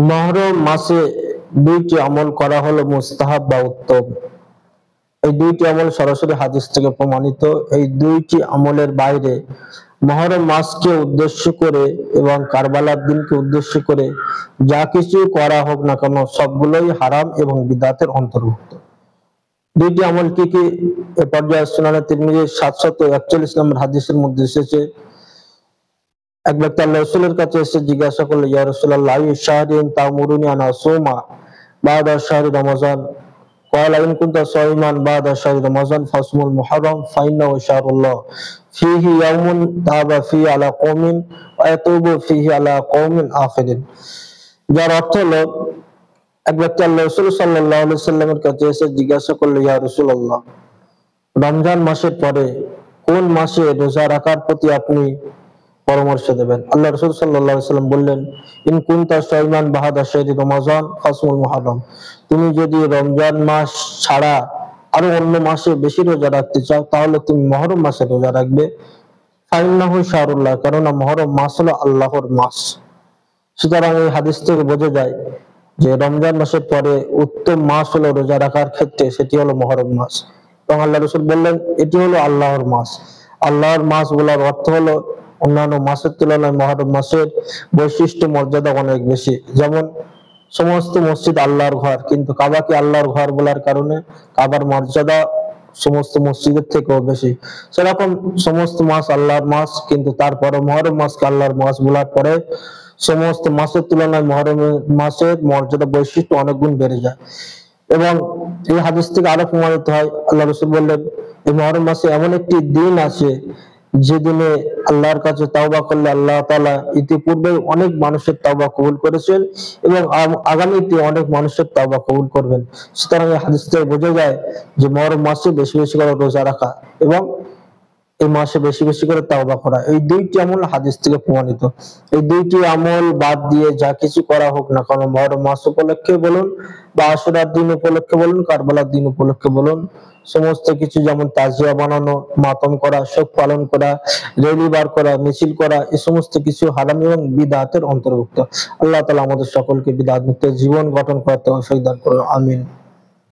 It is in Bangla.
মুহররম মাসে দুইটি আমল করা হলো মুস্তাহাব বা উত্তম। এই দুইটি আমল সরাসরি হাদিস থেকে প্রমাণিত। এই দুইটি আমলের বাইরে মুহররম মাসকে উদ্দেশ্য করে এবং কারবালার দিনকে উদ্দেশ্য করে যা কিছু করা হোক না কেন সবগুলোই হারাম এবং বিদআতের অন্তর্ভুক্ত। দুইটি আমল কি কি? এ পর্যায়ে সুনানে তিরমিজির 741 নম্বর হাদিসের মধ্যে এসেছে, এক ব্যক্তি আল্লাহ রাসূলের কাছে এসে জিজ্ঞাসা করলো, ইয়া রাসূলুল্লাহ, আইয়ু শাহরিন তা'মুরুনি আন আসুমা বা'দা শাহরি রমাযান? قال إن كنت صائما بعد شهر رمضان فصوم المحرم فإنه شهر الله فيه يوم تاب فيه على قوم ويتوب فيه على قوم آخرين। যার অর্থ হলো, এক ব্যক্তি আল্লাহ রাসূল সাল্লাল্লাহু আলাইহি সাল্লামের কাছে এসে জিজ্ঞাসা করলো, ইয়া রাসূলুল্লাহ, রমজান মাসের পরে কোন মাসে রোজা রাখার প্রতি আপনি পরামর্শ দেবেন? আল্লাহ রাসূল সাল্লাল্লাহু আলাইহি সাল্লাম বললেন, ইন কুনতা শাইমান বাহাদা শাহরি রমাযান ফাসমুল মুহররম, তুমি যদি রমজান মাস ছাড়া আরো অন্য মাসে বেশি রোজা রাখতে চাও তাহলে তুমি মুহররম মাসে রোজা রাখবে। ফাইন্নাহু শাহরুল্লাহ, কারণ মুহররম মাস হলো আল্লাহর মাস। সুতরাং এই হাদিস থেকে বোঝা যায় যে রমজান মাসের পরে উত্তম মাস হলো রোজা রাখার ক্ষেত্রে সেটি হলো মুহররম মাস। এবং আল্লাহ রাসূল বললেন এটি হলো আল্লাহর মাস। আল্লাহর মাস বলার অর্থ হলো অন্যান্য মাসের তুলনায় মুহররম মাসের বৈশিষ্ট্য মর্যাদা অনেক বেশি। যেমন সমস্ত মসজিদ আল্লাহর ঘর, কিন্তু কাবাকে আল্লাহর ঘর বলার কারণে কাবার মর্যাদা সমস্ত মসজিদের থেকেও বেশি। সেরকম সমস্ত মাস আল্লাহর মাস, কিন্তু তারপরে মুহররম মাসকে আল্লাহর মাস বলার পরে সমস্ত মাসের তুলনায় মুহররম মাসের মর্যাদা বৈশিষ্ট্য অনেক গুণ বেড়ে যায়। এবং এই হাদিস থেকে আরো প্রমাণিত হয়, আল্লাহ রাসূল বললেন এই মুহররম মাসে এমন একটি দিন আছে যেদিনে আল্লাহর কাছে তাওবা করলে আল্লাহ তাআলা ইতিপূর্বে অনেক মানুষের তাওবা কবুল করেছেন এবং আগামীতে অনেক মানুষের তাওবা কবুল করবেন। সুতরাং এই হাদিস থেকে বোঝা যায় যে মুহররম মাসে বেশি বেশি করে রোজা রাখা এবং এই মাসে বেশি বেশি করে তাওবা করা, এই দুইটি আমল হাদিস থেকে প্রমাণিত। এই দুইটি আমল বাদ দিয়ে যা কিছু করা হোক না কেন, মুহররম মাস উপলক্ষে বলুন বা আশুরার দিন উপলক্ষে বলুন, কারবালার দিন উপলক্ষে বলুন, সমস্ত কিছু যেমন তাজিয়া বানানো, মাতম করা, শোক পালন করা, রেলি বার করা, মিছিল করা, এই সমস্ত কিছু হারাম এবং বিদআতের অন্তর্ভুক্ত। আল্লাহ তাআলা আমাদের সকলকে বিদআত মুক্ত জীবন গঠন করতে তৌফিক দান করুন। আমিন।